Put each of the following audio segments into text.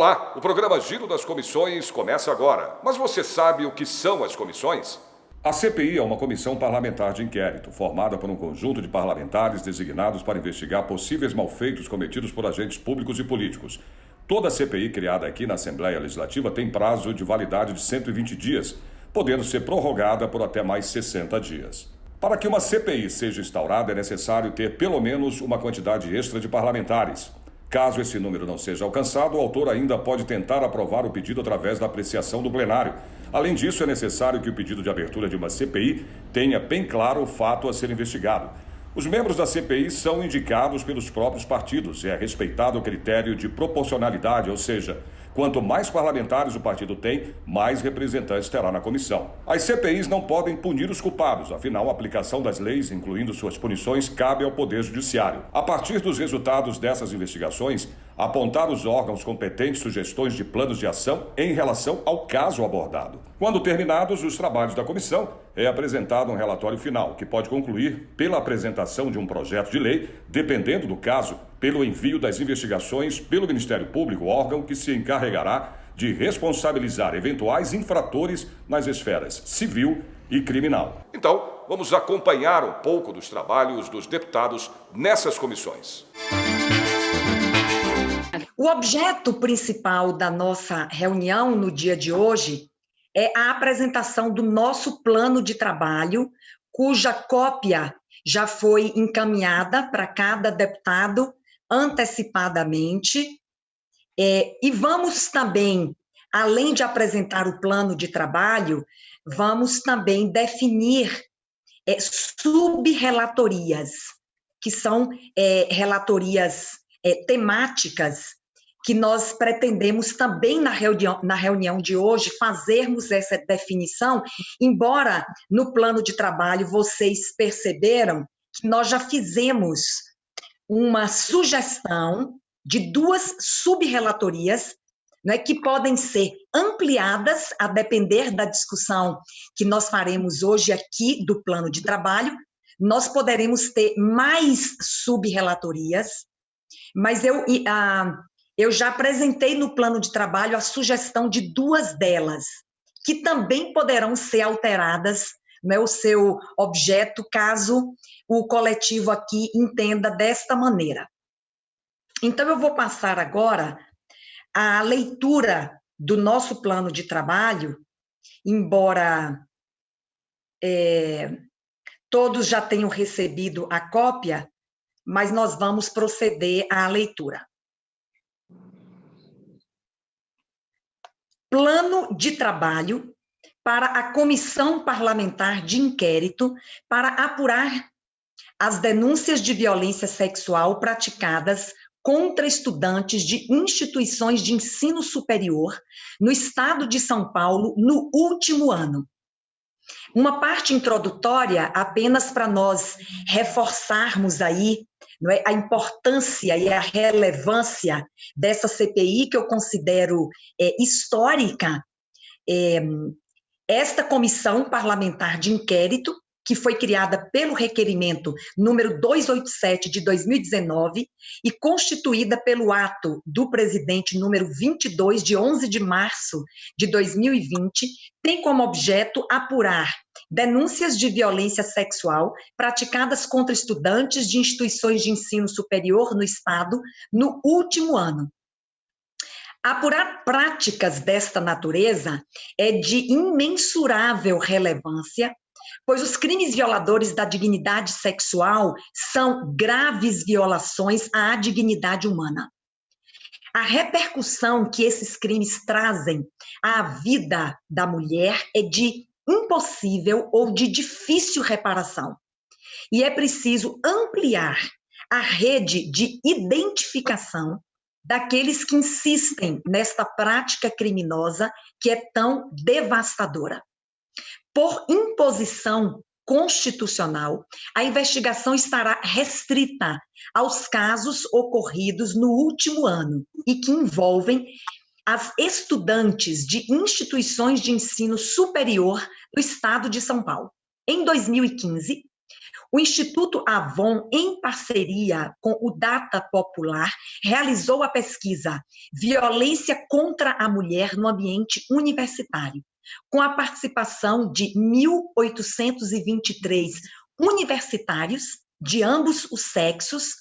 Olá, o programa Giro das Comissões começa agora. Mas você sabe o que são as comissões? A CPI é uma comissão parlamentar de inquérito, formada por um conjunto de parlamentares designados para investigar possíveis malfeitos cometidos por agentes públicos e políticos. Toda CPI criada aqui na Assembleia Legislativa tem prazo de validade de 120 dias, podendo ser prorrogada por até mais 60 dias. Para que uma CPI seja instaurada, é necessário ter pelo menos uma quantidade extra de parlamentares. Caso esse número não seja alcançado, o autor ainda pode tentar aprovar o pedido através da apreciação do plenário. Além disso, é necessário que o pedido de abertura de uma CPI tenha bem claro o fato a ser investigado. Os membros da CPI são indicados pelos próprios partidos e é respeitado o critério de proporcionalidade, ou seja, quanto mais parlamentares o partido tem, mais representantes terá na comissão. As CPIs não podem punir os culpados, afinal, a aplicação das leis, incluindo suas punições, cabe ao Poder Judiciário. A partir dos resultados dessas investigações, apontar os órgãos competentes sugestões de planos de ação em relação ao caso abordado. Quando terminados os trabalhos da comissão, é apresentado um relatório final, que pode concluir pela apresentação de um projeto de lei, dependendo do caso, pelo envio das investigações pelo Ministério Público, órgão que se encarregará de responsabilizar eventuais infratores nas esferas civil e criminal. Então, vamos acompanhar um pouco dos trabalhos dos deputados nessas comissões. O objeto principal da nossa reunião no dia de hoje é a apresentação do nosso plano de trabalho, cuja cópia já foi encaminhada para cada deputado antecipadamente. E vamos também, além de apresentar o plano de trabalho, vamos também definir subrelatorias, que são relatorias temáticas, que nós pretendemos também na reunião de hoje fazermos essa definição, embora no plano de trabalho vocês perceberam que nós já fizemos uma sugestão de 2 subrelatorias, né, que podem ser ampliadas a depender da discussão que nós faremos hoje aqui do plano de trabalho. Nós poderemos ter mais subrelatorias, mas eu já apresentei no plano de trabalho a sugestão de 2 delas, que também poderão ser alteradas, né, o seu objeto, caso o coletivo aqui entenda desta maneira. Então, eu vou passar agora a leitura do nosso plano de trabalho, embora todos já tenham recebido a cópia, mas nós vamos proceder à leitura. Plano de trabalho para a Comissão Parlamentar de Inquérito para apurar as denúncias de violência sexual praticadas contra estudantes de instituições de ensino superior no estado de São Paulo no último ano. Uma parte introdutória apenas para nós reforçarmos aí, não é, a importância e a relevância dessa CPI, que eu considero histórica. Esta comissão parlamentar de inquérito, que foi criada pelo requerimento número 287 de 2019 e constituída pelo ato do presidente número 22 de 11 de março de 2020, tem como objeto apurar denúncias de violência sexual praticadas contra estudantes de instituições de ensino superior no estado no último ano. Apurar práticas desta natureza é de imensurável relevância, pois os crimes violadores da dignidade sexual são graves violações à dignidade humana. A repercussão que esses crimes trazem à vida da mulher é de impossível ou de difícil reparação. E é preciso ampliar a rede de identificação daqueles que insistem nesta prática criminosa que é tão devastadora. Por imposição constitucional, a investigação estará restrita aos casos ocorridos no último ano e que envolvem as estudantes de instituições de ensino superior do estado de São Paulo. Em 2015, O Instituto Avon, em parceria com o Data Popular, realizou a pesquisa Violência contra a Mulher no Ambiente Universitário, com a participação de 1.823 universitários de ambos os sexos,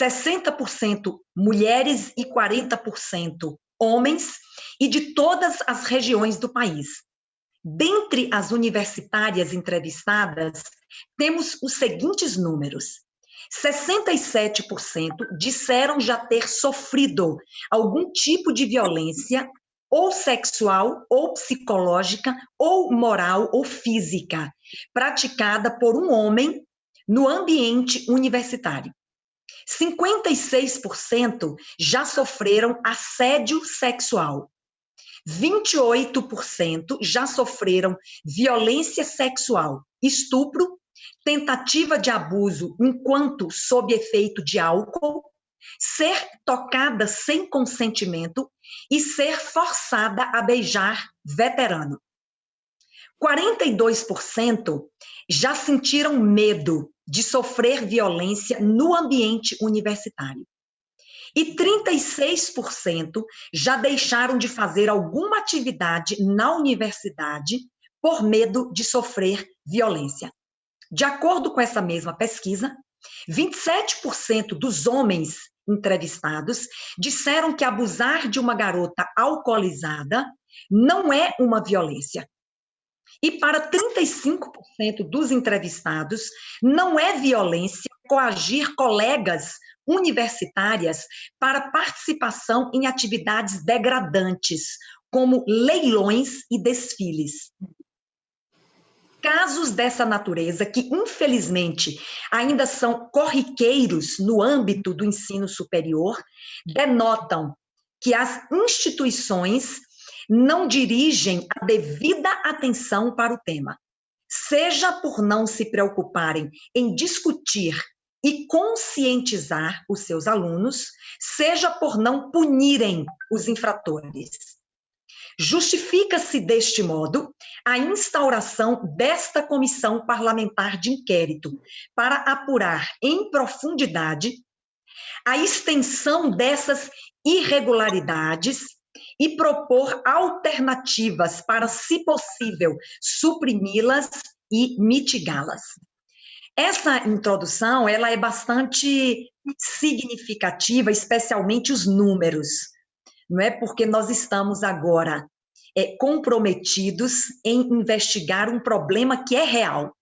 60% mulheres e 40% homens, e de todas as regiões do país. Dentre as universitárias entrevistadas, temos os seguintes números: 67% disseram já ter sofrido algum tipo de violência, ou sexual, ou psicológica, ou moral, ou física, praticada por um homem no ambiente universitário. 56% já sofreram assédio sexual. 28% já sofreram violência sexual, estupro, tentativa de abuso enquanto sob efeito de álcool, ser tocada sem consentimento e ser forçada a beijar veterano. 42% já sentiram medo de sofrer violência no ambiente universitário. E 36% já deixaram de fazer alguma atividade na universidade por medo de sofrer violência. De acordo com essa mesma pesquisa, 27% dos homens entrevistados disseram que abusar de uma garota alcoolizada não é uma violência. E para 35% dos entrevistados, não é violência coagir colegas universitárias para participação em atividades degradantes, como leilões e desfiles. Casos dessa natureza, que infelizmente ainda são corriqueiros no âmbito do ensino superior, denotam que as instituições não dirigem a devida atenção para o tema, seja por não se preocuparem em discutir e conscientizar os seus alunos, seja por não punirem os infratores. Justifica-se, deste modo, a instauração desta comissão parlamentar de inquérito para apurar em profundidade a extensão dessas irregularidades e propor alternativas para, se possível, suprimi-las e mitigá-las. Essa introdução, ela é bastante significativa, especialmente os números, não é? Porque nós estamos agora comprometidos em investigar um problema que é real,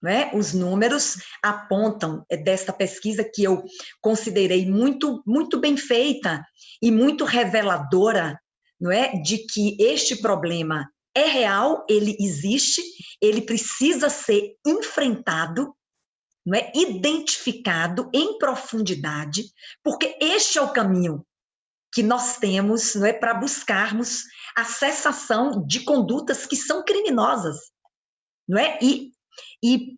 não é? Os números apontam desta pesquisa, que eu considerei muito, muito bem feita e muito reveladora, não é? De que este problema é real, ele existe, ele precisa ser enfrentado, não é? Identificado em profundidade, porque este é o caminho que nós temos, não é? Para buscarmos a cessação de condutas que são criminosas, não é? E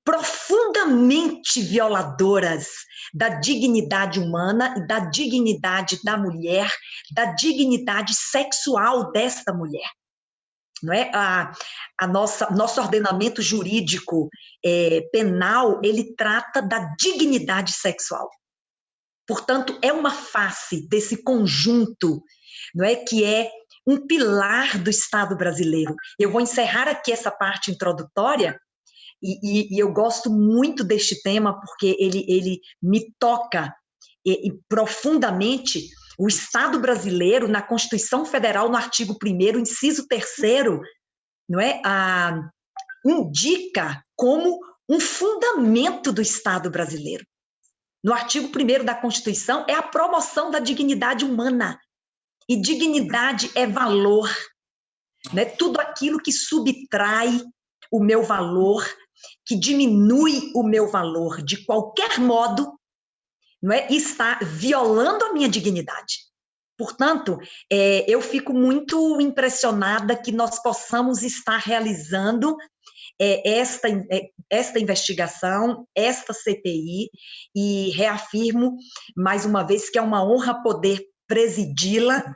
profundamente violadoras da dignidade humana e da dignidade da mulher, da dignidade sexual desta mulher. Não é? Nosso ordenamento jurídico penal, ele trata da dignidade sexual. Portanto, é uma face desse conjunto, não é, que é um pilar do Estado brasileiro. Eu vou encerrar aqui essa parte introdutória, e eu gosto muito deste tema, porque ele me toca profundamente. O Estado brasileiro, na Constituição Federal, no artigo 1º, inciso 3º, não é? Indica como um fundamento do Estado brasileiro. No artigo 1º da Constituição, é a promoção da dignidade humana. E dignidade é valor, né? Tudo aquilo que subtrai o meu valor, que diminui o meu valor de qualquer modo, não é? Está violando a minha dignidade. Portanto, eu fico muito impressionada que nós possamos estar realizando esta investigação, esta CPI, e reafirmo mais uma vez que é uma honra poder presidi-la,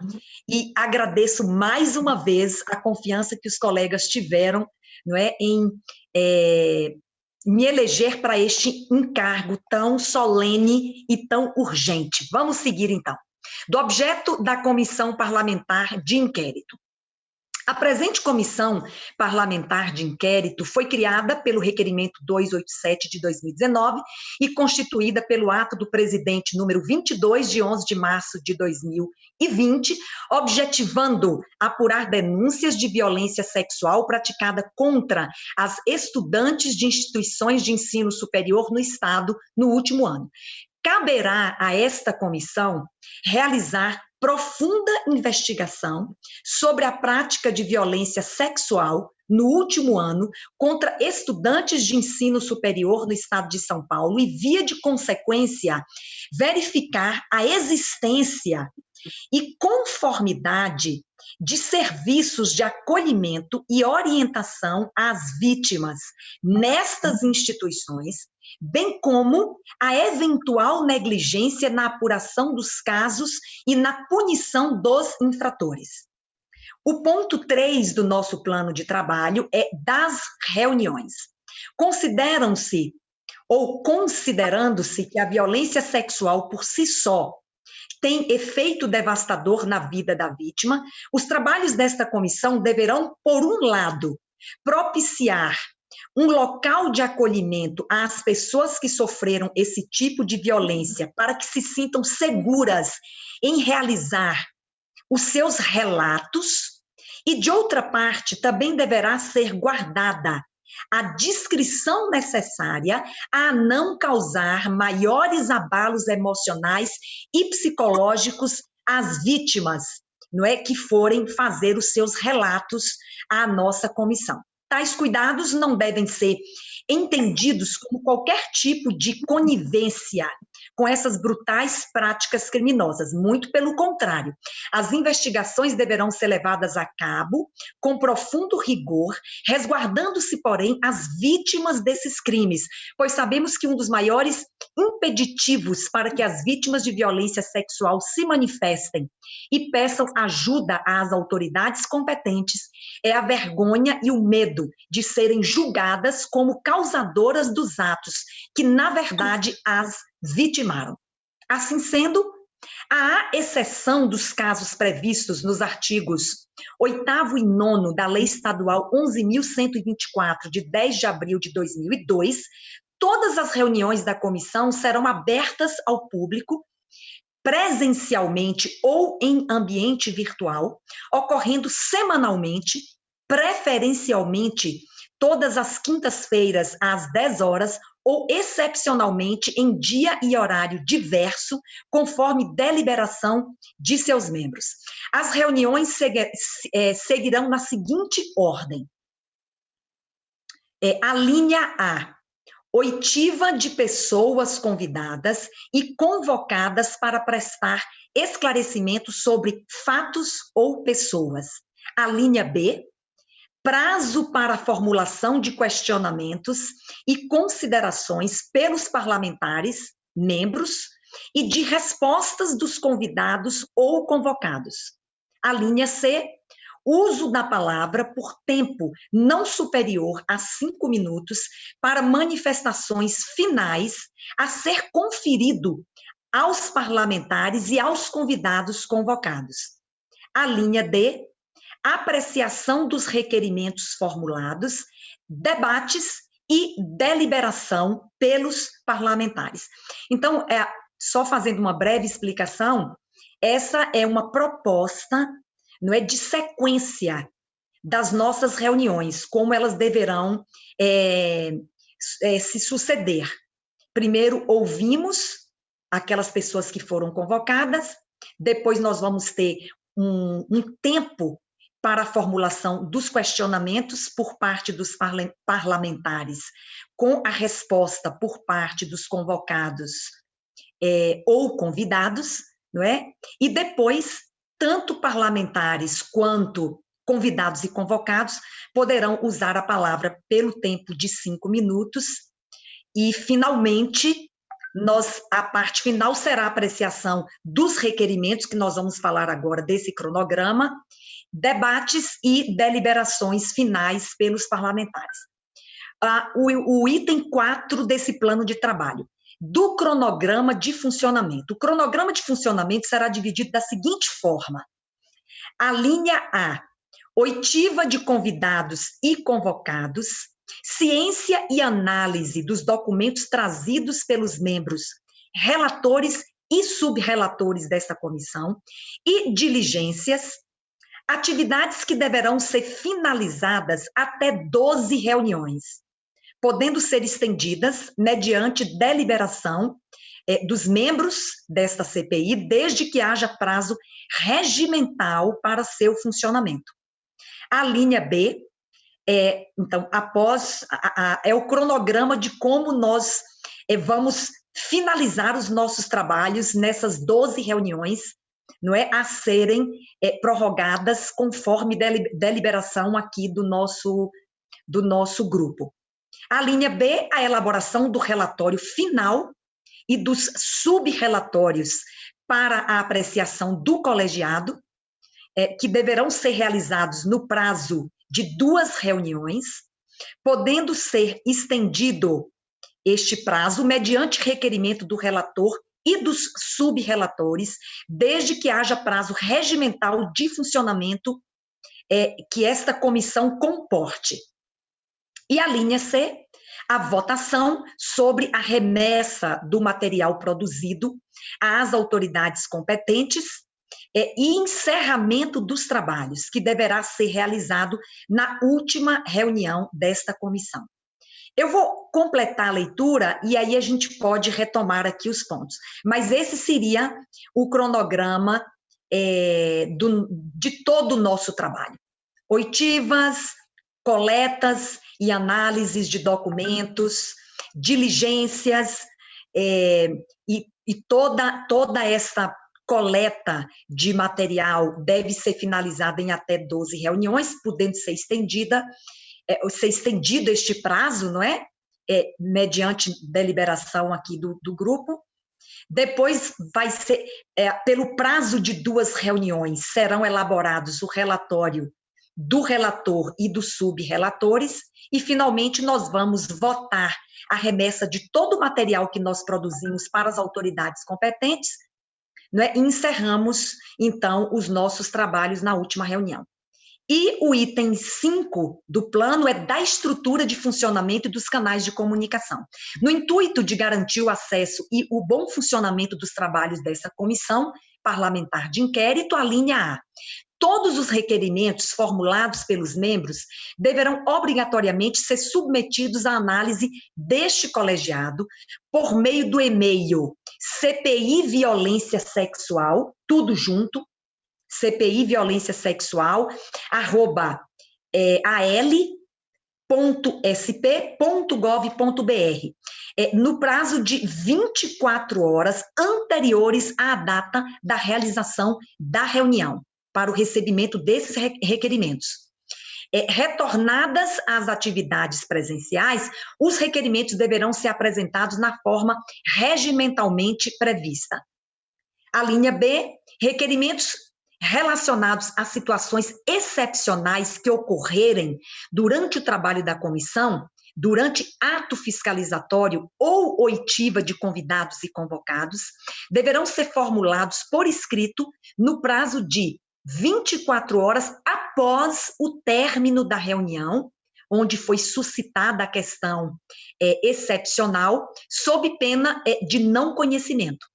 e agradeço mais uma vez a confiança que os colegas tiveram, não é, me eleger para este encargo tão solene e tão urgente. Vamos seguir, então. Do objeto da Comissão Parlamentar de Inquérito. A presente Comissão Parlamentar de Inquérito foi criada pelo Requerimento 287 de 2019 e constituída pelo ato do presidente número 22, de 11 de março de 2020, objetivando apurar denúncias de violência sexual praticada contra as estudantes de instituições de ensino superior no Estado no último ano. Caberá a esta comissão realizar profunda investigação sobre a prática de violência sexual no último ano contra estudantes de ensino superior no Estado de São Paulo e, via de consequência, verificar a existência e conformidade de serviços de acolhimento e orientação às vítimas nestas instituições, bem como a eventual negligência na apuração dos casos e na punição dos infratores. O ponto 3 do nosso plano de trabalho é das reuniões. Consideram-se, ou considerando-se que a violência sexual por si só tem efeito devastador na vida da vítima, os trabalhos desta comissão deverão, por um lado, propiciar um local de acolhimento às pessoas que sofreram esse tipo de violência, para que se sintam seguras em realizar os seus relatos, e, de outra parte, também deverá ser guardada a discrição necessária a não causar maiores abalos emocionais e psicológicos às vítimas, não é, que forem fazer os seus relatos à nossa comissão. Tais cuidados não devem ser entendidos como qualquer tipo de conivência com essas brutais práticas criminosas. Muito pelo contrário, as investigações deverão ser levadas a cabo com profundo rigor, resguardando-se, porém, as vítimas desses crimes, pois sabemos que um dos maiores impeditivos para que as vítimas de violência sexual se manifestem e peçam ajuda às autoridades competentes é a vergonha e o medo de serem julgadas como causadoras dos atos que, na verdade, as vitimaram. Assim sendo, à exceção dos casos previstos nos artigos 8º e 9º da Lei Estadual 11.124, de 10 de abril de 2002, todas as reuniões da comissão serão abertas ao público, presencialmente ou em ambiente virtual, ocorrendo semanalmente, preferencialmente todas as quintas-feiras às 10 horas ou excepcionalmente em dia e horário diverso, conforme deliberação de seus membros. As reuniões seguirão na seguinte ordem. A linha A: oitiva de pessoas convidadas e convocadas para prestar esclarecimentos sobre fatos ou pessoas. A linha B: prazo para a formulação de questionamentos e considerações pelos parlamentares, membros, e de respostas dos convidados ou convocados. A linha C: uso da palavra por tempo não superior a 5 minutos para manifestações finais a ser conferido aos parlamentares e aos convidados convocados. A linha D: apreciação dos requerimentos formulados, debates e deliberação pelos parlamentares. Então, só fazendo uma breve explicação, essa é uma proposta, não é, de sequência das nossas reuniões, como elas deverão se suceder. Primeiro, ouvimos aquelas pessoas que foram convocadas, depois nós vamos ter um tempo para a formulação dos questionamentos por parte dos parlamentares, com a resposta por parte dos convocados ou convidados, não é? E depois, tanto parlamentares quanto convidados e convocados poderão usar a palavra pelo tempo de 5 minutos e, finalmente, a parte final será a apreciação dos requerimentos, que nós vamos falar agora desse cronograma, debates e deliberações finais pelos parlamentares. o item 4 desse plano de trabalho, do cronograma de funcionamento. O cronograma de funcionamento será dividido da seguinte forma: a linha A, oitiva de convidados e convocados, ciência e análise dos documentos trazidos pelos membros, relatores e subrelatores desta comissão, e diligências, atividades que deverão ser finalizadas até 12 reuniões, podendo ser estendidas mediante deliberação dos membros desta CPI, desde que haja prazo regimental para seu funcionamento. A linha B, então, é o cronograma de como nós vamos finalizar os nossos trabalhos nessas 12 reuniões, não é, a serem prorrogadas conforme deliberação aqui do nosso grupo. A linha B, a elaboração do relatório final e dos subrelatórios para a apreciação do colegiado, que deverão ser realizados no prazo de 2 reuniões, podendo ser estendido este prazo mediante requerimento do relator e dos subrelatores, desde que haja prazo regimental de funcionamento que esta comissão comporte. E a linha C, a votação sobre a remessa do material produzido às autoridades competentes e encerramento dos trabalhos, que deverá ser realizado na última reunião desta comissão. Eu vou completar a leitura e aí a gente pode retomar aqui os pontos. Mas esse seria o cronograma de todo o nosso trabalho. Oitivas, coletas e análises de documentos, diligências e toda essa coleta de material deve ser finalizada em até 12 reuniões, podendo ser estendido este prazo, não é? Mediante deliberação aqui do grupo. Depois vai ser, pelo prazo de 2 reuniões, serão elaborados o relatório do relator e dos subrelatores, e finalmente nós vamos votar a remessa de todo o material que nós produzimos para as autoridades competentes, não é? E encerramos, então, os nossos trabalhos na última reunião. E o item 5 do plano é da estrutura de funcionamento e dos canais de comunicação. No intuito de garantir o acesso e o bom funcionamento dos trabalhos dessa comissão parlamentar de inquérito, a linha A. Todos os requerimentos formulados pelos membros deverão obrigatoriamente ser submetidos à análise deste colegiado por meio do e-mail CPI Violência Sexual, tudo junto, CPI Violência Sexual, al.sp.gov.br, no prazo de 24 horas anteriores à data da realização da reunião, para o recebimento desses requerimentos. Retornadas às atividades presenciais, os requerimentos deverão ser apresentados na forma regimentalmente prevista. A linha B, requerimentos relacionados a situações excepcionais que ocorrerem durante o trabalho da comissão, durante ato fiscalizatório ou oitiva de convidados e convocados, deverão ser formulados por escrito no prazo de 24 horas após o término da reunião, onde foi suscitada a questão excepcional, sob pena de não conhecimento.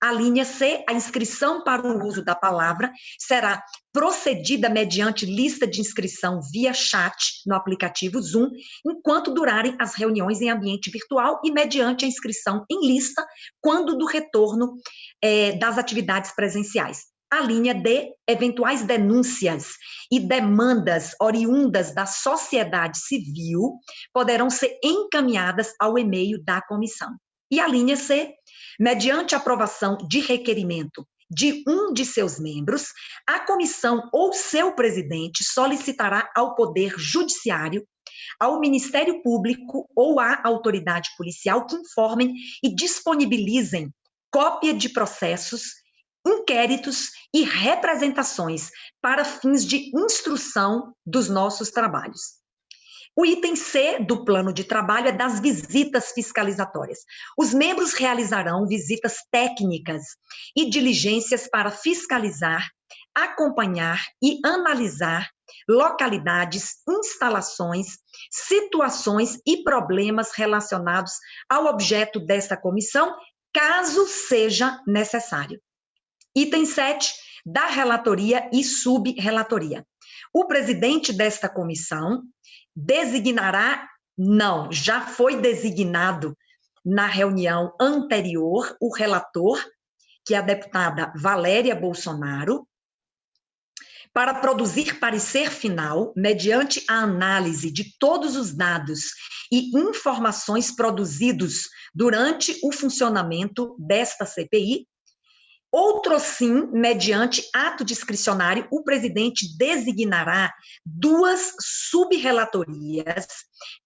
A linha C, a inscrição para o uso da palavra será procedida mediante lista de inscrição via chat no aplicativo Zoom, enquanto durarem as reuniões em ambiente virtual e mediante a inscrição em lista quando do retorno das atividades presenciais. A linha D, eventuais denúncias e demandas oriundas da sociedade civil poderão ser encaminhadas ao e-mail da comissão. E a linha C, mediante aprovação de requerimento de um de seus membros, a comissão ou seu presidente solicitará ao Poder Judiciário, ao Ministério Público ou à autoridade policial que informem e disponibilizem cópia de processos, inquéritos e representações para fins de instrução dos nossos trabalhos. O item C do plano de trabalho é das visitas fiscalizatórias. Os membros realizarão visitas técnicas e diligências para fiscalizar, acompanhar e analisar localidades, instalações, situações e problemas relacionados ao objeto desta comissão, caso seja necessário. Item 7, da relatoria e subrelatoria. O presidente desta comissão designará, não, já foi designado na reunião anterior, o relator, que é a deputada Valéria Bolsonaro, para produzir parecer final, mediante a análise de todos os dados e informações produzidos durante o funcionamento desta CPI. Outro sim, mediante ato discricionário, o presidente designará 2 subrelatorias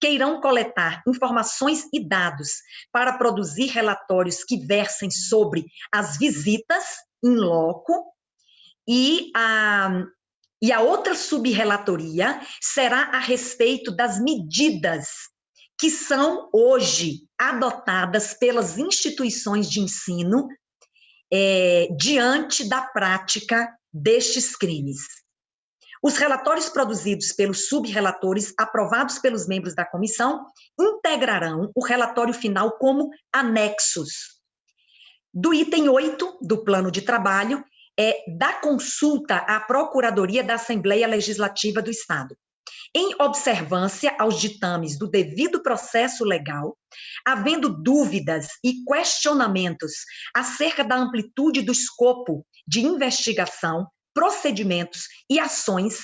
que irão coletar informações e dados para produzir relatórios que versem sobre as visitas in loco, e a outra subrelatoria será a respeito das medidas que são hoje adotadas pelas instituições de ensino diante da prática destes crimes. Os relatórios produzidos pelos subrelatores, aprovados pelos membros da comissão, integrarão o relatório final como anexos. Do item 8 do plano de trabalho, da consulta à Procuradoria da Assembleia Legislativa do Estado. Em observância aos ditames do devido processo legal, havendo dúvidas e questionamentos acerca da amplitude do escopo de investigação, procedimentos e ações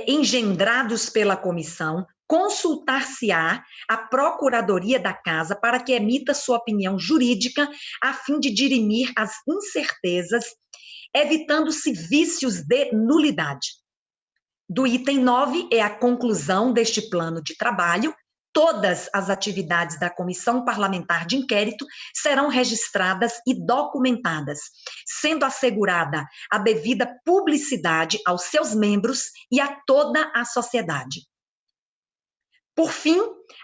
engendrados pela comissão, consultar-se-á a Procuradoria da Casa para que emita sua opinião jurídica a fim de dirimir as incertezas, evitando-se vícios de nulidade. Do item 9 é a conclusão deste plano de trabalho. Todas as atividades da Comissão Parlamentar de Inquérito serão registradas e documentadas, sendo assegurada a devida publicidade aos seus membros e a toda a sociedade. Por fim,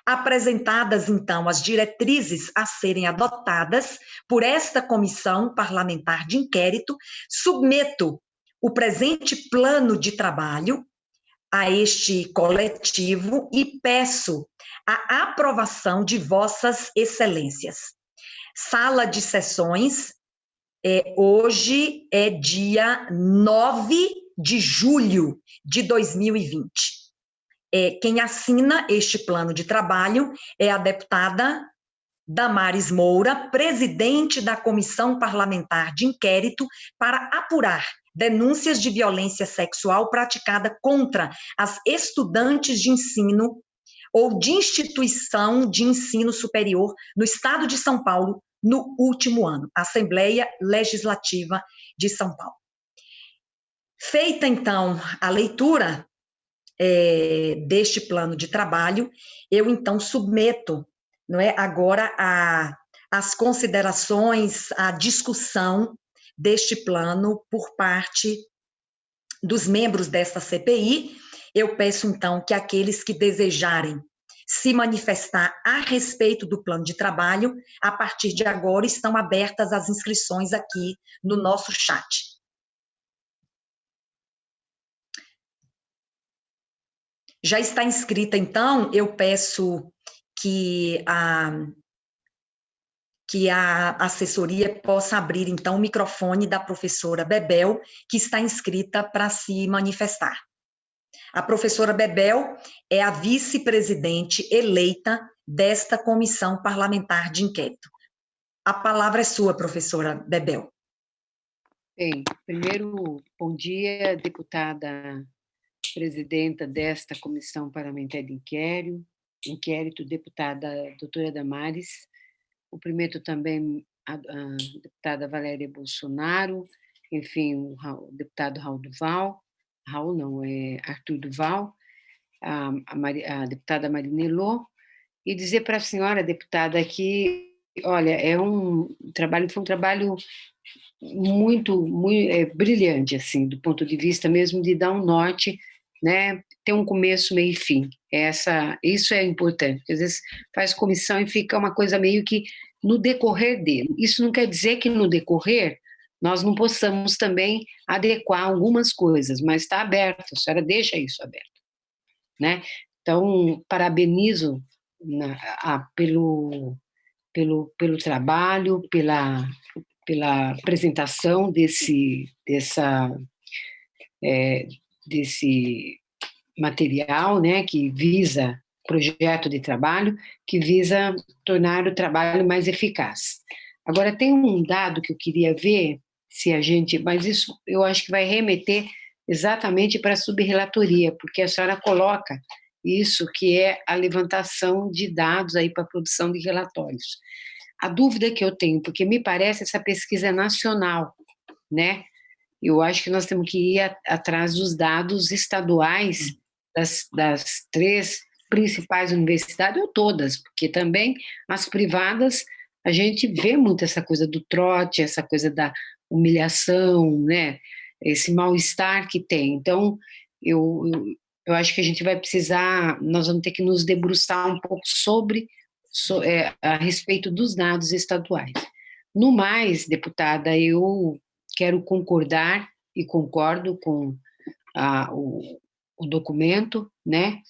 apresentadas, então, as diretrizes a serem adotadas por esta Comissão Parlamentar de Inquérito, submeto o presente plano de trabalho a este coletivo e peço a aprovação de vossas excelências. Sala de sessões, hoje é dia 9 de julho de 2020. Quem assina este plano de trabalho é a deputada Damares Moura, presidente da Comissão Parlamentar de Inquérito para apurar denúncias de violência sexual praticada contra as estudantes de ensino ou de instituição de ensino superior no Estado de São Paulo no último ano, Assembleia Legislativa de São Paulo. Feita, então, a leitura deste plano de trabalho, eu, então, submeto, não é, agora as considerações, a discussão deste plano por parte dos membros desta CPI. Eu peço, então, que aqueles que desejarem se manifestar a respeito do plano de trabalho, a partir de agora estão abertas as inscrições aqui no nosso chat. Já está inscrita, então, eu peço que a assessoria possa abrir, então, o microfone da professora Bebel, que está inscrita para se manifestar. A professora Bebel é a vice-presidente eleita desta Comissão Parlamentar de Inquérito. A palavra é sua, professora Bebel. Bem, primeiro, bom dia, deputada presidenta desta Comissão Parlamentar de Inquérito, deputada doutora Damares. Cumprimento também a deputada Valéria Bolsonaro, enfim, o deputado Arthur Duval, a deputada Marinello, e dizer para a senhora, deputada, que, olha, foi um trabalho muito brilhante, assim, do ponto de vista mesmo de dar um norte, né, ter um começo, meio e fim. Isso é importante, porque às vezes faz comissão e fica uma coisa meio que no decorrer dele. Isso não quer dizer que no decorrer nós não possamos também adequar algumas coisas, mas está aberto, a senhora deixa isso aberto, né? Então, parabenizo pelo trabalho, pela apresentação desse material, né, que visa projeto de trabalho, que visa tornar o trabalho mais eficaz. Agora, tem um dado que eu queria ver, mas isso eu acho que vai remeter exatamente para a subrelatoria, porque a senhora coloca isso, que é a levantação de dados aí para a produção de relatórios. A dúvida que eu tenho, porque me parece essa pesquisa é nacional, né? Eu acho que nós temos que ir atrás dos dados estaduais das 3 principais universidades, ou todas, porque também as privadas, a gente vê muito essa coisa do trote, essa coisa da humilhação, né? Esse mal-estar que tem. Então, eu acho que a gente vai precisar, nós vamos ter que nos debruçar um pouco a respeito dos dados estaduais. No mais, deputada, eu quero concordar e concordo com o documento, né?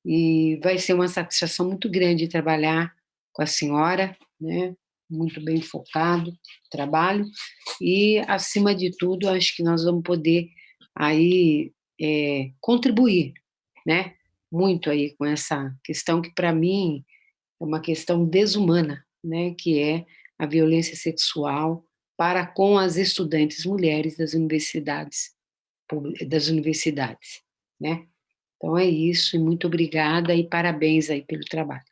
E vai ser uma satisfação muito grande trabalhar com a senhora, né? Muito bem focado trabalho, e, acima de tudo, acho que nós vamos poder aí contribuir, né? Muito aí com essa questão que, para mim, é uma questão desumana, né? Que é a violência sexual para com as estudantes mulheres das universidades, né? Então é isso, e muito obrigada e parabéns aí pelo trabalho.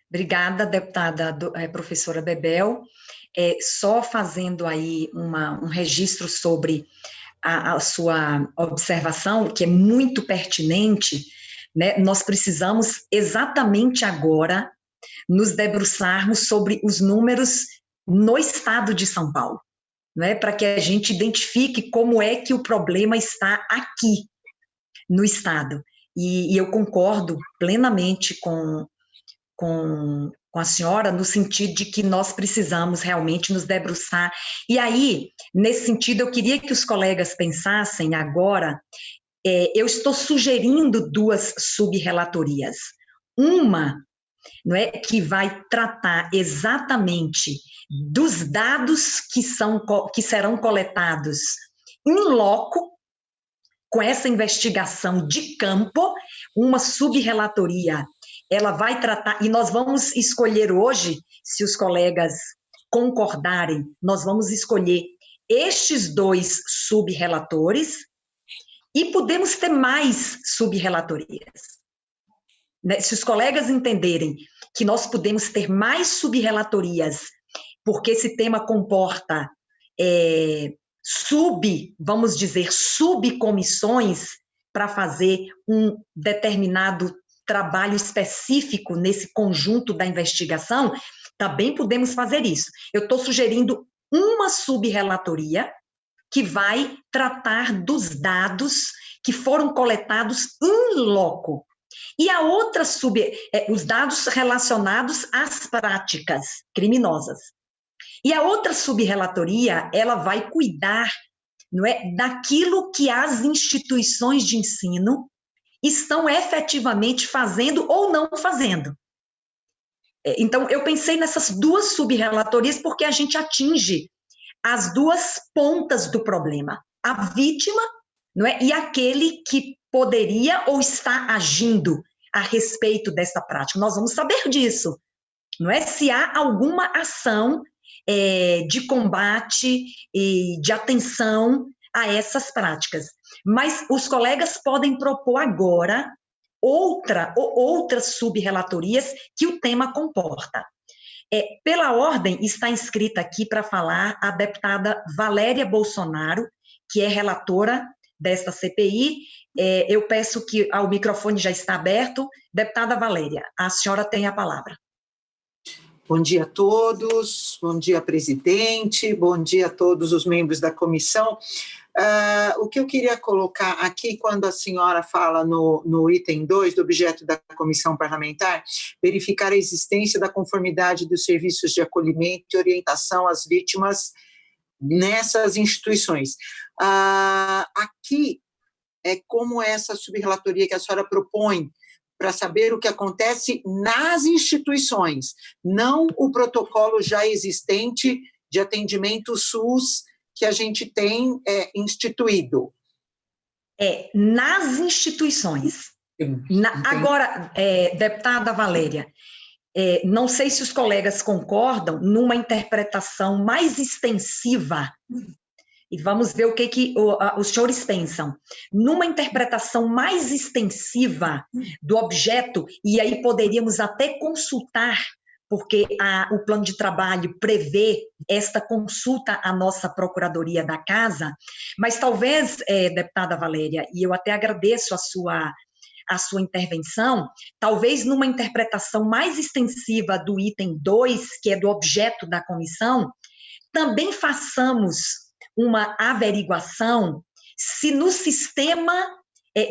Obrigada, deputada professora Bebel. Só fazendo aí um registro sobre a sua observação, que é muito pertinente, né? Nós precisamos exatamente agora nos debruçarmos sobre os números no estado de São Paulo, né? Para que a gente identifique como é que o problema está aqui no estado. E eu concordo plenamente com a senhora, no sentido de que nós precisamos realmente nos debruçar. E aí, nesse sentido, eu queria que os colegas pensassem agora, eu estou sugerindo 2 subrelatorias. Uma, não é, que vai tratar exatamente dos dados que serão coletados in loco, com essa investigação de campo. Uma subrelatoria, ela vai tratar, e nós vamos escolher hoje, se os colegas concordarem, nós vamos escolher estes 2 subrelatores, e podemos ter mais subrelatorias. Se os colegas entenderem que nós podemos ter mais subrelatorias, porque esse tema comporta vamos dizer, subcomissões para fazer um determinado trabalho específico nesse conjunto da investigação, também podemos fazer isso. Eu estou sugerindo uma subrelatoria que vai tratar dos dados que foram coletados in loco. E a outra os dados relacionados às práticas criminosas. E a outra subrelatoria, ela vai cuidar, não é, daquilo que as instituições de ensino estão efetivamente fazendo ou não fazendo. Então, eu pensei nessas 2 subrelatorias porque a gente atinge as 2 pontas do problema, a vítima, não é, e aquele que poderia ou está agindo a respeito dessa prática. Nós vamos saber disso, não é, se há alguma ação de combate e de atenção a essas práticas. Mas os colegas podem propor agora outras subrelatorias que o tema comporta. Pela ordem, está inscrita aqui para falar a deputada Valéria Bolsonaro, que é relatora desta CPI. Eu peço que o microfone já está aberto. Deputada Valéria, a senhora tem a palavra. Bom dia a todos, bom dia, presidente, bom dia a todos os membros da comissão. O que eu queria colocar aqui, quando a senhora fala no item 2 do objeto da comissão parlamentar, verificar a existência da conformidade dos serviços de acolhimento e orientação às vítimas nessas instituições. Aqui é como essa subrelatoria que a senhora propõe, para saber o que acontece nas instituições, não o protocolo já existente de atendimento SUS que a gente tem instituído. Nas instituições. Agora, deputada Valéria, não sei se os colegas concordam numa interpretação mais extensiva, e vamos ver o que os senhores pensam, numa interpretação mais extensiva do objeto, e aí poderíamos até consultar, porque o plano de trabalho prevê esta consulta à nossa Procuradoria da Casa, mas talvez, deputada Valéria, e eu até agradeço a sua intervenção, talvez numa interpretação mais extensiva do item 2, que é do objeto da comissão, também façamos uma averiguação se no sistema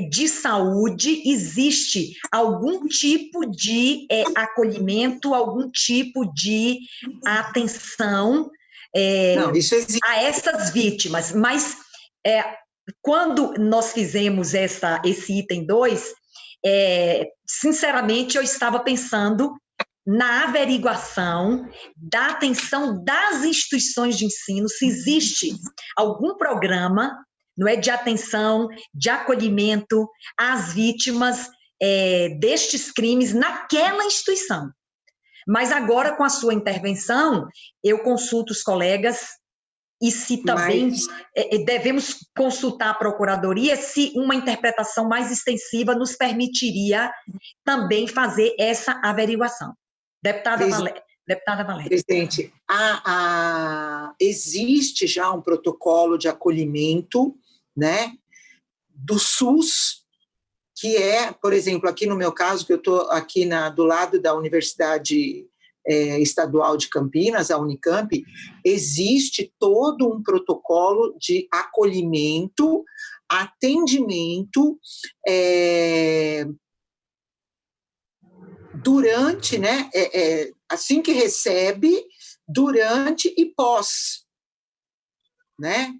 de saúde existe algum tipo de acolhimento, algum tipo de atenção a essas vítimas. Mas quando nós fizemos esse item 2, sinceramente eu estava pensando na averiguação da atenção das instituições de ensino, se existe algum programa, não é, de atenção, de acolhimento às vítimas destes crimes naquela instituição. Mas agora, com a sua intervenção, eu consulto os colegas e se também devemos consultar a Procuradoria, se uma interpretação mais extensiva nos permitiria também fazer essa averiguação. Deputada Valéria. Presidente, existe já um protocolo de acolhimento, né, do SUS, que por exemplo, aqui no meu caso, que eu estou aqui do lado da Universidade Estadual de Campinas, a Unicamp, existe todo um protocolo de acolhimento, atendimento, durante, né, assim que recebe, durante e pós, né?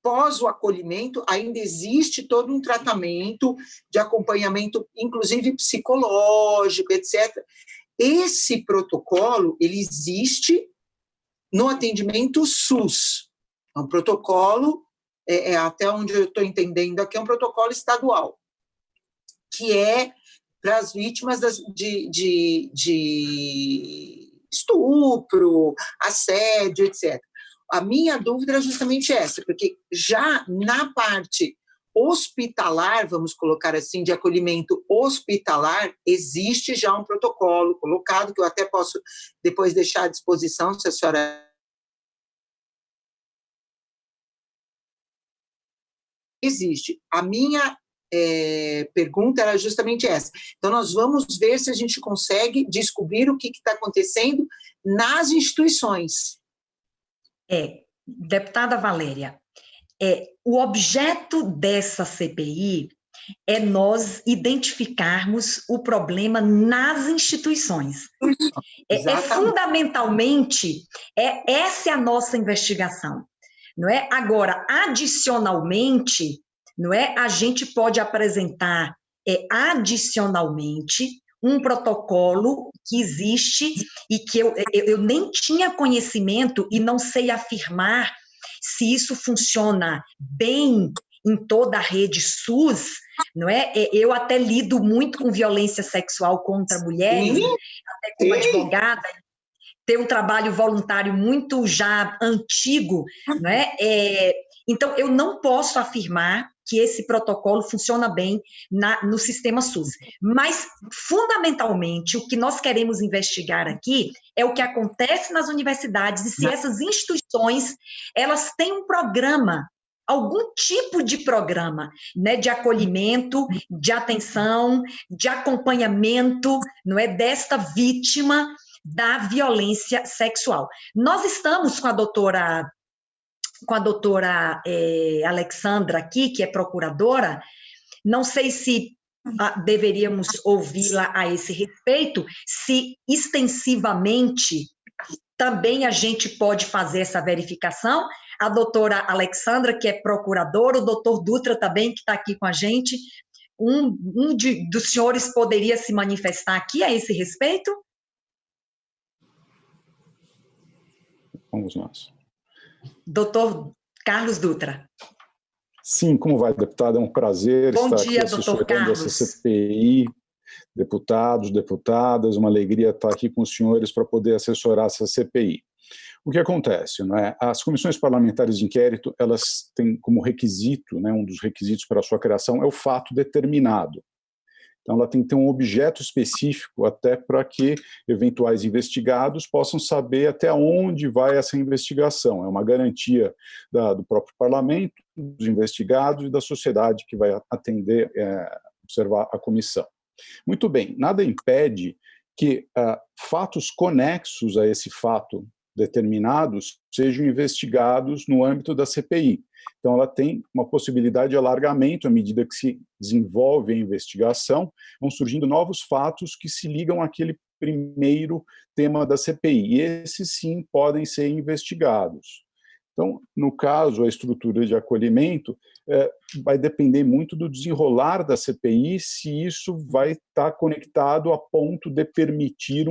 Pós o acolhimento, ainda existe todo um tratamento de acompanhamento, inclusive psicológico, etc. Esse protocolo, ele existe no atendimento SUS. É um protocolo, até onde eu estou entendendo aqui, é um protocolo estadual, que é para as vítimas de estupro, assédio, etc. A minha dúvida era justamente essa, porque já na parte hospitalar, vamos colocar assim, de acolhimento hospitalar, existe já um protocolo colocado, que eu até posso depois deixar à disposição, se a senhora... Existe. A minha pergunta era justamente essa. Então, nós vamos ver se a gente consegue descobrir o que está acontecendo nas instituições. Deputada Valéria, o objeto dessa CPI é nós identificarmos o problema nas instituições. Fundamentalmente, essa é a nossa investigação, não é? Agora, adicionalmente, não é? A gente pode apresentar adicionalmente um protocolo que existe e que eu nem tinha conhecimento e não sei afirmar se isso funciona bem em toda a rede SUS, não é? Eu até lido muito com violência sexual contra mulheres, até como advogada, tenho um trabalho voluntário muito já antigo, não é? Então, eu não posso afirmar que esse protocolo funciona bem no sistema SUS. Mas, fundamentalmente, o que nós queremos investigar aqui é o que acontece nas universidades e se essas instituições, elas têm um programa, algum tipo de programa, né, de acolhimento, de atenção, de acompanhamento, não é, desta vítima da violência sexual. Nós estamos com a doutora com a doutora Alexandra aqui, que é procuradora, não sei se deveríamos ouvi-la a esse respeito, se extensivamente também a gente pode fazer essa verificação. A doutora Alexandra, que é procuradora, o doutor Dutra também, que está aqui com a gente, dos senhores poderia se manifestar aqui a esse respeito? Vamos nós. Doutor Carlos Dutra. Sim, como vai, deputada? É um prazer Bom estar dia, aqui doutor assessorando Carlos. essa CPI, deputados, deputadas, uma alegria estar aqui com os senhores para poder assessorar essa CPI. O que acontece, não é? As comissões parlamentares de inquérito, elas têm como requisito, né, um dos requisitos para a sua criação é o fato determinado. Então, ela tem que ter um objeto específico até para que eventuais investigados possam saber até onde vai essa investigação. É uma garantia do próprio parlamento, dos investigados e da sociedade que vai atender, observar a comissão. Muito bem, nada impede que fatos conexos a esse fato determinados sejam investigados no âmbito da CPI. Então, ela tem uma possibilidade de alargamento à medida que se desenvolve a investigação, vão surgindo novos fatos que se ligam àquele primeiro tema da CPI, e esses sim podem ser investigados. Então, no caso, a estrutura de acolhimento vai depender muito do desenrolar da CPI, se isso vai estar conectado a ponto de permitir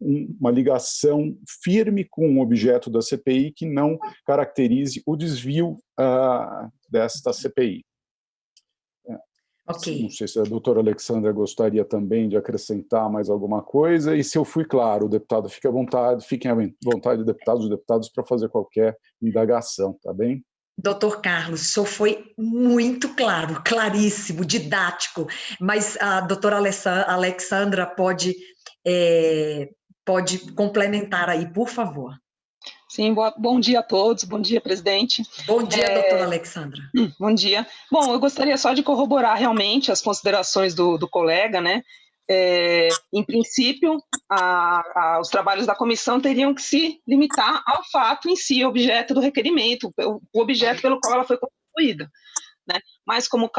uma ligação firme com o objeto da CPI que não caracterize o desvio desta CPI. Ok. Não sei se a doutora Alexandra gostaria também de acrescentar mais alguma coisa, e se eu fui claro, deputado, fiquem à vontade, deputados, para fazer qualquer indagação, tá bem? Doutor Carlos, o senhor foi muito claro, claríssimo, didático, mas a doutora Alexandra pode complementar aí, por favor. Sim, bom dia a todos, bom dia, presidente. Bom dia, doutora Alexandra. Bom dia. Bom, eu gostaria só de corroborar realmente as considerações do colega, né? Em princípio, os trabalhos da comissão teriam que se limitar ao fato em si, objeto do requerimento, o objeto pelo qual ela foi constituída. Né? Mas, como o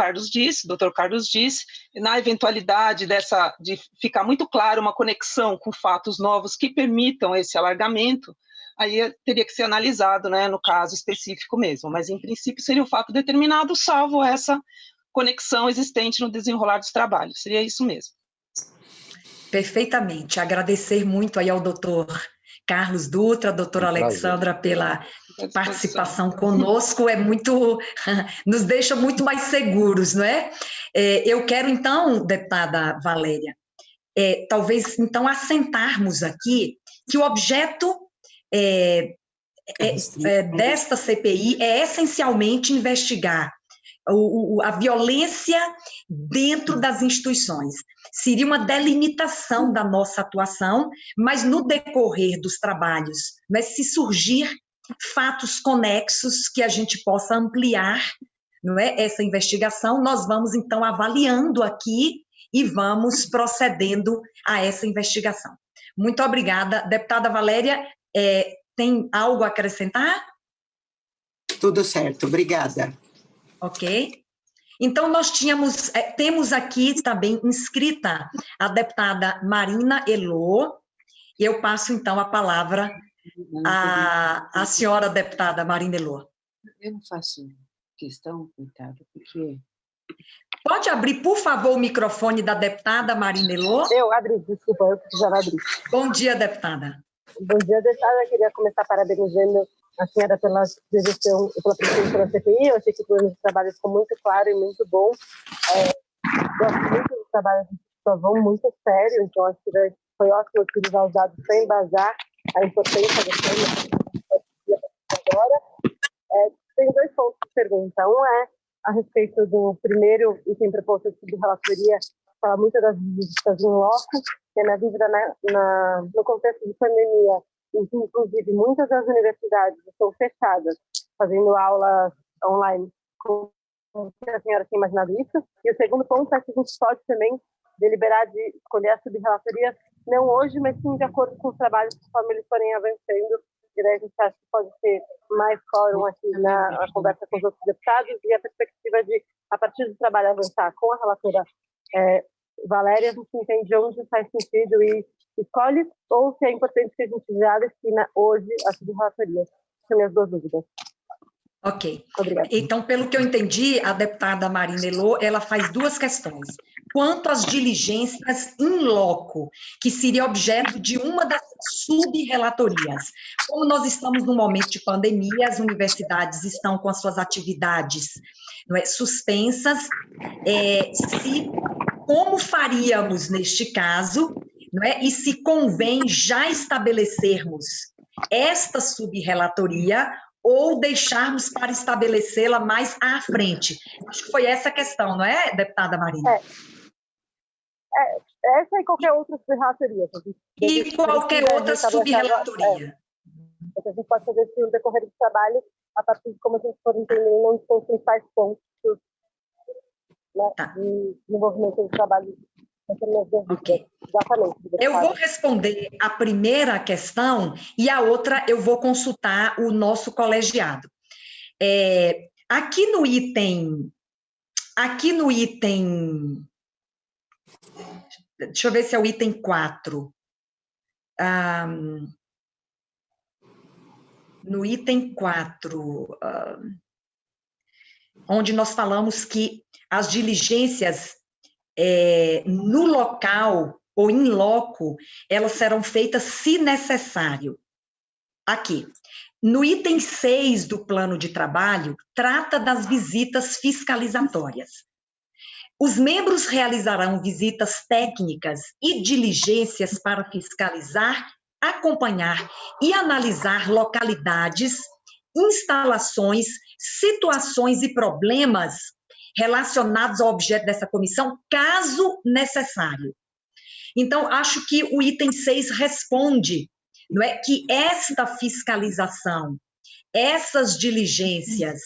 doutor Carlos disse, na eventualidade de ficar muito claro uma conexão com fatos novos que permitam esse alargamento, aí teria que ser analisado, né, no caso específico mesmo, mas em princípio seria o fato determinado, salvo essa conexão existente no desenrolar dos trabalhos, seria isso mesmo. Perfeitamente, agradecer muito aí ao doutor Carlos Dutra, doutora Alexandra, pela participação conosco, nos deixa muito mais seguros, não é? Eu quero então, deputada Valéria, talvez então assentarmos aqui que o objeto desta CPI é essencialmente investigar a violência dentro das instituições. Seria uma delimitação da nossa atuação, mas no decorrer dos trabalhos, né, se surgir fatos conexos que a gente possa ampliar, não é, essa investigação, nós vamos então avaliando aqui e vamos procedendo a essa investigação. Muito obrigada. Deputada Valéria, tem algo a acrescentar? Tudo certo, obrigada. Ok. Então, nós temos aqui também inscrita a deputada Marina Elô, e eu passo, então, a palavra à senhora deputada Marina Elô. Eu não faço questão, coitada, porque... Pode abrir, por favor, o microfone da deputada Marina Elô? Eu abri, desculpa, eu precisava abrir. Bom dia, deputada. Bom dia, deputada. Eu queria começar parabenizando a senhora pela sugestão e pela presença da CPI. Eu achei que o plano de trabalho ficou muito claro e muito bom. Gosto muito do trabalho de Pavão, muito sério, então acho que foi ótimo utilizar os dados para embasar a importância do tema agora. Tem dois pontos de pergunta. Um é a respeito do primeiro item proposto de relatoria, fala muito das visitas em loco, que na dúvida, no contexto de pandemia, inclusive muitas das universidades estão fechadas, fazendo aulas online, como a senhora tinha imaginado isso. E o segundo ponto é que a gente pode também deliberar de escolher as subrelatorias, não hoje, mas sim de acordo com os trabalhos conforme eles forem avançando e daí a gente acha que pode ter mais quórum aqui na conversa com os outros deputados, e a perspectiva de, a partir do trabalho avançar com a relatora Valéria, a gente entende onde faz sentido e escolhe, ou se é importante que a gente já defina hoje a subrelatoria. São minhas duas dúvidas. Ok. Obrigada. Então, pelo que eu entendi, a deputada Marina Elô, ela faz duas questões. Quanto às diligências in loco, que seria objeto de uma das sub-relatorias. Como nós estamos num momento de pandemia, as universidades estão com as suas atividades, não é, suspensas, como faríamos neste caso, não é? E se convém já estabelecermos esta sub-relatoria ou deixarmos para estabelecê-la mais à frente. Acho que foi essa a questão, não é, deputada Marina? Essa e qualquer outra subrelatoria. E qualquer outra subrelatoria. A gente pode fazer isso no decorrer do trabalho, a partir de como a gente for entendendo onde são os principais pontos, né, de desenvolvimento do trabalho. Ok. Exatamente. Eu vou responder a primeira questão e a outra eu vou consultar o nosso colegiado. Aqui no item, deixa eu ver se é o item 4. No item 4, onde nós falamos que as diligências no local ou in loco, elas serão feitas se necessário. Aqui, no item 6 do plano de trabalho, trata das visitas fiscalizatórias. Os membros realizarão visitas técnicas e diligências para fiscalizar, acompanhar e analisar localidades, instalações, situações e problemas relacionados ao objeto dessa comissão, caso necessário. Então, acho que o item 6 responde, não é, que esta fiscalização, essas diligências,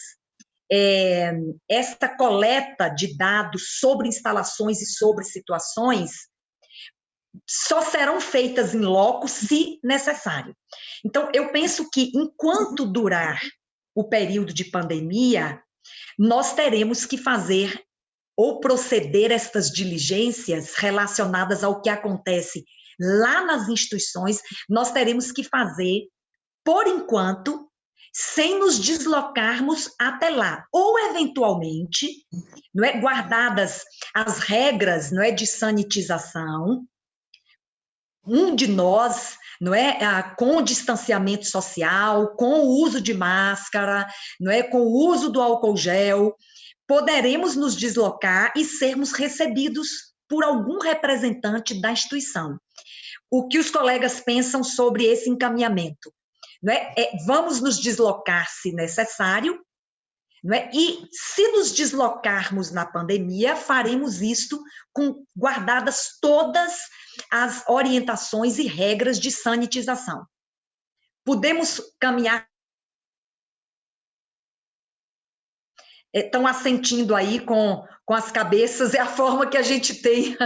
esta coleta de dados sobre instalações e sobre situações só serão feitas em loco se necessário. Então, eu penso que enquanto durar o período de pandemia, nós teremos que fazer ou proceder estas diligências relacionadas ao que acontece lá nas instituições, nós teremos que fazer, por enquanto, sem nos deslocarmos até lá, ou eventualmente, não é, guardadas as regras, não é, de sanitização, um de nós, não é, com o distanciamento social, com o uso de máscara, não é, com o uso do álcool gel, poderemos nos deslocar e sermos recebidos por algum representante da instituição. O que os colegas pensam sobre esse encaminhamento? Não é? Vamos nos deslocar se necessário, não é? E se nos deslocarmos na pandemia, faremos isto com guardadas todas as orientações e regras de sanitização. Podemos caminhar. Estão assentindo aí com as cabeças, é a forma que a gente tem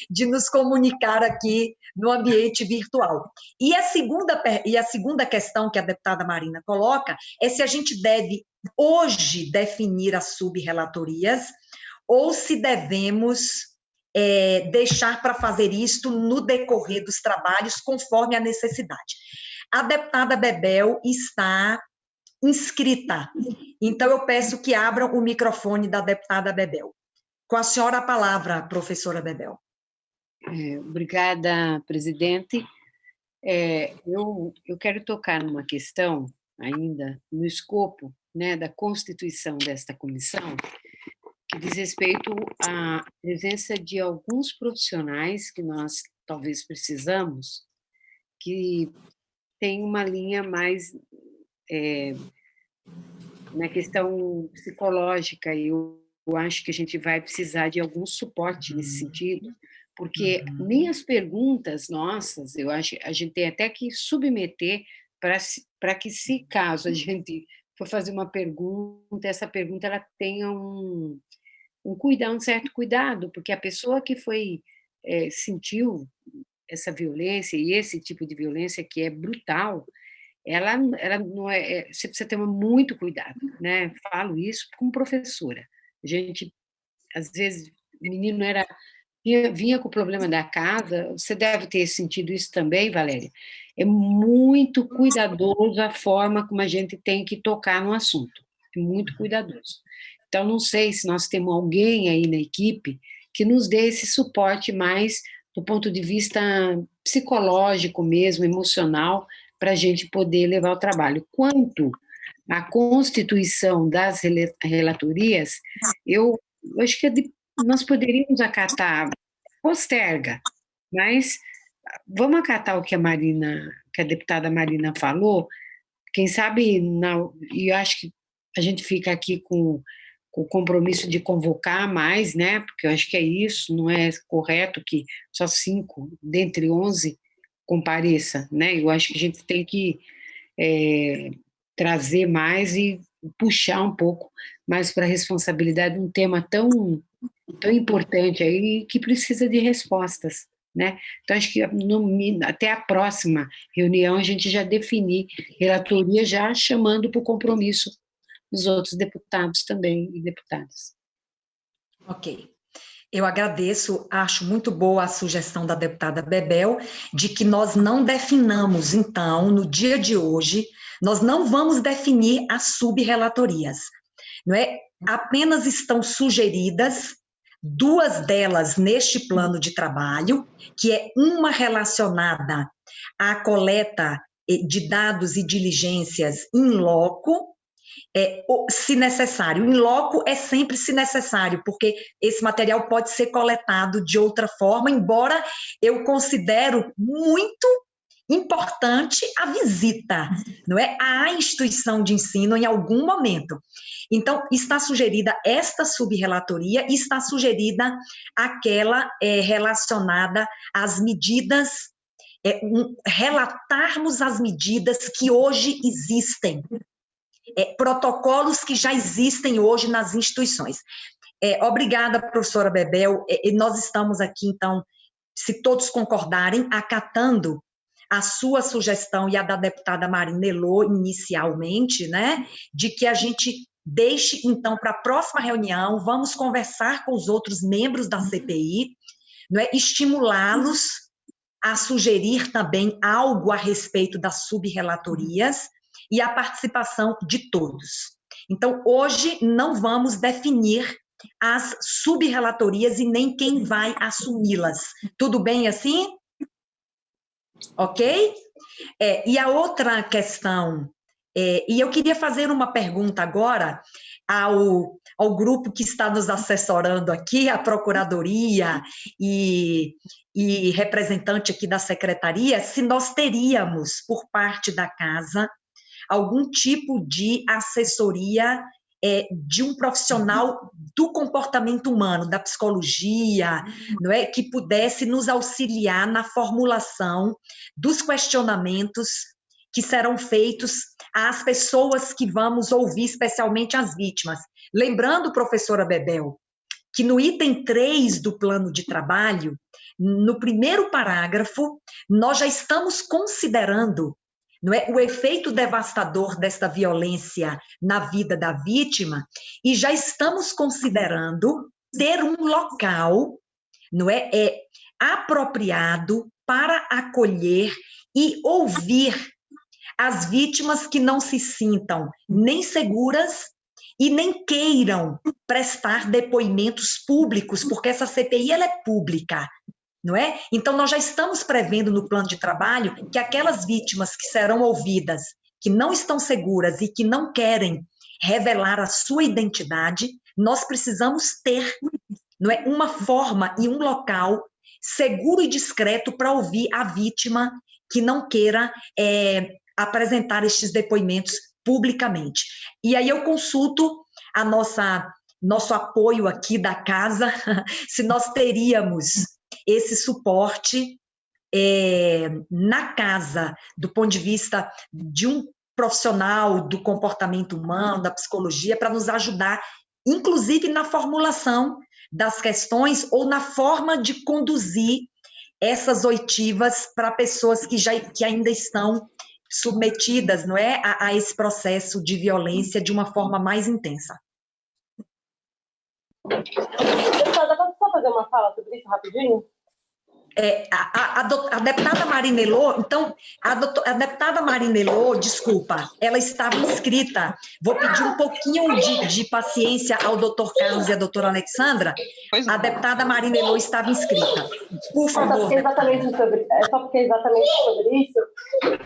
de nos comunicar aqui no ambiente virtual. E a segunda questão que a deputada Marina coloca é se a gente deve hoje definir as sub-relatorias ou se devemos deixar para fazer isto no decorrer dos trabalhos conforme a necessidade. A deputada Bebel está inscrita. Então, eu peço que abram o microfone da deputada Bebel. Com a senhora a palavra, professora Bebel. Obrigada, presidente. Eu quero tocar numa questão ainda no escopo, né, da constituição desta comissão, que diz respeito à presença de alguns profissionais que nós talvez precisamos, que tem uma linha mais na questão psicológica, e eu acho que a gente vai precisar de algum suporte nesse sentido, porque nem as perguntas nossas, eu acho, a gente tem até que submeter para que, se caso a gente for fazer uma pergunta, essa pergunta ela tenha um certo cuidado, porque a pessoa que sentiu essa violência, e esse tipo de violência que é brutal, ela não você precisa ter muito cuidado, né? Falo isso como professora. A gente, às vezes, o menino vinha com o problema da casa, você deve ter sentido isso também, Valéria. É muito cuidadoso a forma como a gente tem que tocar no assunto, é muito cuidadoso. Então, não sei se nós temos alguém aí na equipe que nos dê esse suporte mais do ponto de vista psicológico mesmo, emocional, para a gente poder levar o trabalho. Quanto à constituição das relatorias, eu acho que nós poderíamos acatar, posterga, mas vamos acatar o que que a deputada Marina falou, quem sabe, e eu acho que a gente fica aqui com o compromisso de convocar mais, né? Porque eu acho que é isso, não é correto que só 5 dentre 11 compareça, né? Eu acho que a gente tem que trazer mais e puxar um pouco mais para a responsabilidade um tema tão importante aí que precisa de respostas, né? Então, acho que até a próxima reunião a gente já definir relatoria, já chamando para o compromisso dos outros deputados também e deputadas. Ok. Eu agradeço, acho muito boa a sugestão da deputada Bebel de que nós não definamos, então, no dia de hoje, nós não vamos definir as sub-relatorias, não é? Apenas estão sugeridas 2 delas neste plano de trabalho, que é uma relacionada à coleta de dados e diligências in loco, se necessário. In loco é sempre se necessário, porque esse material pode ser coletado de outra forma, embora eu considero muito importante a visita, não é, à instituição de ensino em algum momento. Então, está sugerida esta subrelatoria e está sugerida aquela relacionada às medidas, relatarmos as medidas que hoje existem, protocolos que já existem hoje nas instituições. Obrigada, professora Bebel. Nós estamos aqui, então, se todos concordarem, acatando a sua sugestão e a da deputada Marina Elô, inicialmente, né, de que a gente deixe, então, para a próxima reunião, vamos conversar com os outros membros da CPI, não é, estimulá-los a sugerir também algo a respeito das subrelatorias e a participação de todos. Então, hoje não vamos definir as subrelatorias e nem quem vai assumi-las. Tudo bem assim? Ok? E a outra questão, e eu queria fazer uma pergunta agora ao grupo que está nos assessorando aqui, a Procuradoria e representante aqui da Secretaria, se nós teríamos, por parte da Casa, algum tipo de assessoria de um profissional do comportamento humano, da psicologia, não é, que pudesse nos auxiliar na formulação dos questionamentos que serão feitos às pessoas que vamos ouvir, especialmente as vítimas. Lembrando, professora Bebel, que no item 3 do plano de trabalho, no primeiro parágrafo, nós já estamos considerando, não é, o efeito devastador desta violência na vida da vítima, e já estamos considerando ter um local, não é, apropriado para acolher e ouvir as vítimas que não se sintam nem seguras e nem queiram prestar depoimentos públicos, porque essa CPI ela é pública, não é? Então, nós já estamos prevendo no plano de trabalho que aquelas vítimas que serão ouvidas, que não estão seguras e que não querem revelar a sua identidade, nós precisamos ter, não é, uma forma e um local seguro e discreto para ouvir a vítima que não queira apresentar estes depoimentos publicamente. E aí eu consulto nosso apoio aqui da casa, se nós teríamos esse suporte na casa, do ponto de vista de um profissional do comportamento humano, da psicologia, para nos ajudar, inclusive na formulação das questões ou na forma de conduzir essas oitivas para pessoas que ainda estão submetidas, não é, a esse processo de violência de uma forma mais intensa. Deputada, posso só fazer uma fala sobre isso rapidinho? A deputada Marinello, então, a deputada Marinello, desculpa, ela estava inscrita. Vou pedir um pouquinho de paciência ao doutor Carlos e à doutora Alexandra. A deputada Marinello estava inscrita. Por favor. Só porque é exatamente sobre isso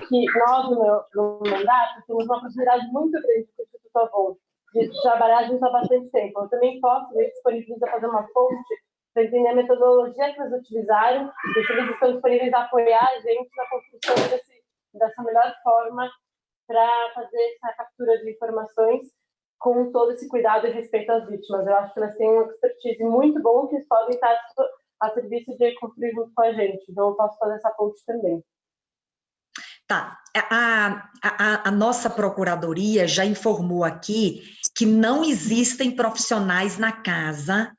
que nós, no mandato, temos uma possibilidade muito grande com o Instituto Avon de trabalhar junto há bastante tempo. Eu também posso me disponibilizar a fazer uma ponte para entender a metodologia que eles utilizaram e se eles estão disponíveis a apoiar a gente na construção dessa melhor forma para fazer essa captura de informações com todo esse cuidado e respeito às vítimas. Eu acho que elas têm uma expertise muito bom que eles podem estar a serviço de construir junto com a gente. Então, eu posso fazer essa ponte também. Tá. A nossa procuradoria já informou aqui que não existem profissionais na casa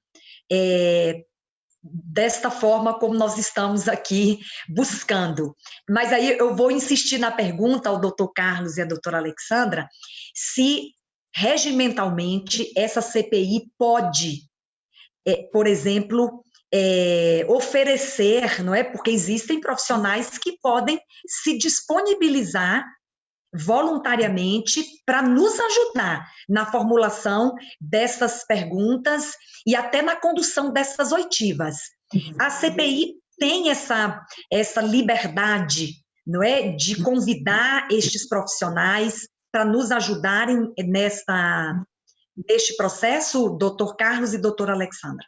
desta forma como nós estamos aqui buscando. Mas aí eu vou insistir na pergunta ao doutor Carlos e à doutora Alexandra, se regimentalmente essa CPI pode, por exemplo, oferecer, não é? Porque existem profissionais que podem se disponibilizar voluntariamente para nos ajudar na formulação dessas perguntas e até na condução dessas oitivas. A CPI tem essa liberdade, não é, de convidar estes profissionais para nos ajudarem neste processo, doutor Carlos e doutora Alexandra.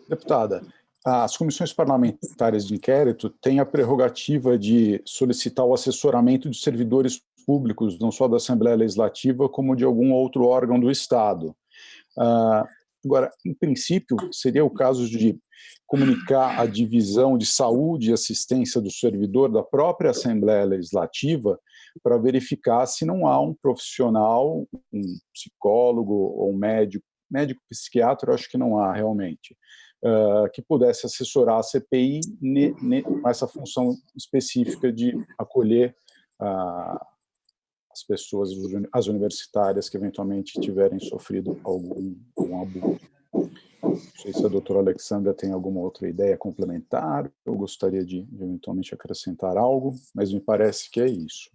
Deputada, as comissões parlamentares de inquérito têm a prerrogativa de solicitar o assessoramento de servidores públicos, não só da Assembleia Legislativa, como de algum outro órgão do Estado. Agora, em princípio, seria o caso de comunicar a divisão de saúde e assistência do servidor da própria Assembleia Legislativa para verificar se não há um profissional, um psicólogo ou um médico psiquiatra, eu acho que não há realmente, que pudesse assessorar a CPI com essa função específica de acolher as pessoas, as universitárias que eventualmente tiverem sofrido algum abuso. Não sei se a doutora Alexandra tem alguma outra ideia complementar, eu gostaria de eventualmente acrescentar algo, mas me parece que é isso.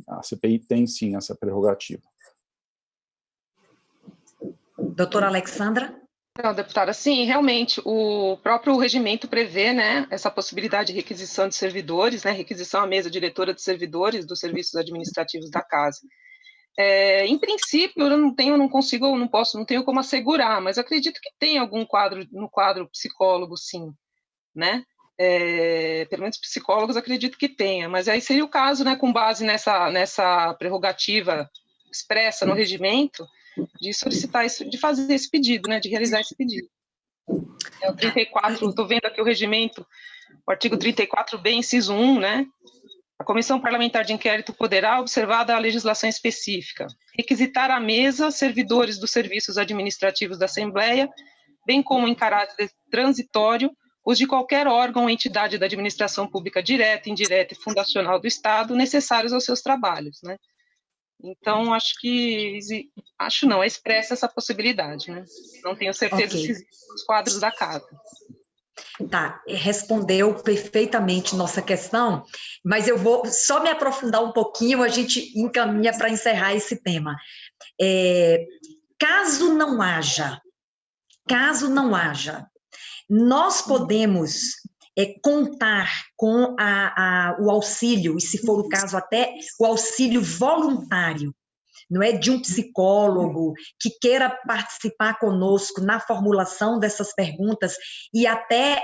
A CPI tem sim essa prerrogativa. Doutora Alexandra? Não, deputada, sim, realmente, o próprio regimento prevê, né, essa possibilidade de requisição de servidores, né, requisição à mesa diretora de servidores dos serviços administrativos da casa. Em princípio, eu não tenho como assegurar, mas acredito que tem algum quadro psicólogo, sim, né, pelo menos psicólogos acredito que tenha, mas aí seria o caso, né, com base nessa prerrogativa expressa no regimento, de solicitar isso, de fazer esse pedido, né, de realizar esse pedido. O 34, estou vendo aqui o regimento, o artigo 34b, inciso 1, né, a Comissão Parlamentar de Inquérito poderá, observada a legislação específica, requisitar à mesa servidores dos serviços administrativos da Assembleia, bem como em caráter transitório, os de qualquer órgão ou entidade da administração pública direta, indireta e fundacional do Estado, necessários aos seus trabalhos, né. Então, é expressa essa possibilidade, né? Não tenho certeza se existem os quadros da casa. Tá, respondeu perfeitamente nossa questão, mas eu vou só me aprofundar um pouquinho, a gente encaminha para encerrar esse tema. Caso não haja, nós podemos contar com o auxílio, e se for o caso até o auxílio voluntário, não é, de um psicólogo que queira participar conosco na formulação dessas perguntas e até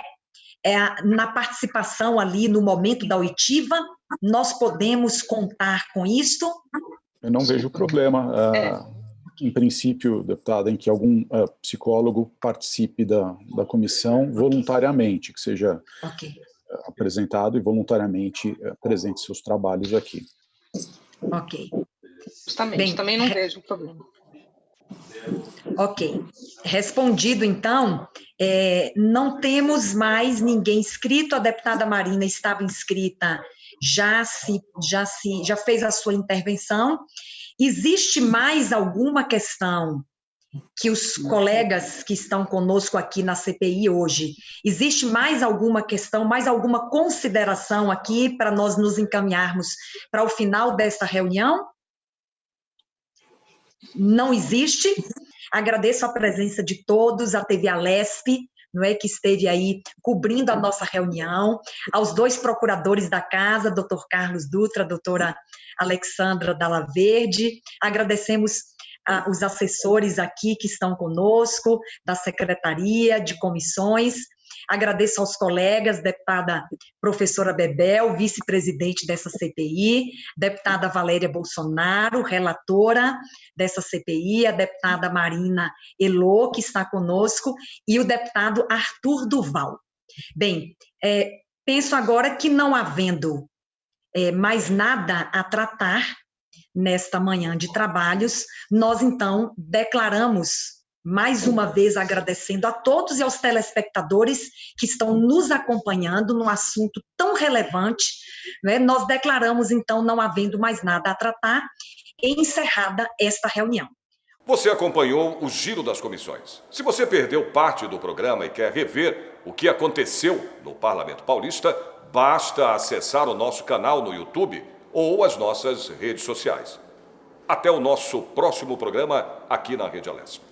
na participação ali no momento da oitiva, nós podemos contar com isso? Eu não vejo problema, em princípio, deputada, em que algum psicólogo participe da comissão voluntariamente, que seja apresentado e voluntariamente apresente seus trabalhos aqui. Ok. Justamente, também não vejo problema. Ok. Respondido, então, não temos mais ninguém inscrito. A deputada Marina estava inscrita, já fez a sua intervenção. Existe mais alguma questão que os colegas que estão conosco aqui na CPI hoje, existe mais alguma questão, mais alguma consideração aqui para nós nos encaminharmos para o final desta reunião? Não existe? Agradeço a presença de todos, a TV Alesp, não é, que esteve aí cobrindo a nossa reunião, aos 2 procuradores da casa, doutor Carlos Dutra, doutora Alexandra Dalla Verde, agradecemos os assessores aqui que estão conosco, da Secretaria de Comissões, agradeço aos colegas, deputada professora Bebel, vice-presidente dessa CPI, deputada Valéria Bolsonaro, relatora dessa CPI, a deputada Marina Elô, que está conosco, e o deputado Arthur Duval. Bem, penso agora que não havendo mais nada a tratar nesta manhã de trabalhos, nós então declaramos, mais uma vez agradecendo a todos e aos telespectadores que estão nos acompanhando num assunto tão relevante, né? Nós declaramos então, não havendo mais nada a tratar, encerrada esta reunião. Você acompanhou o Giro das Comissões. Se você perdeu parte do programa e quer rever o que aconteceu no Parlamento Paulista, basta acessar o nosso canal no YouTube ou as nossas redes sociais. Até o nosso próximo programa aqui na Rede Alesp.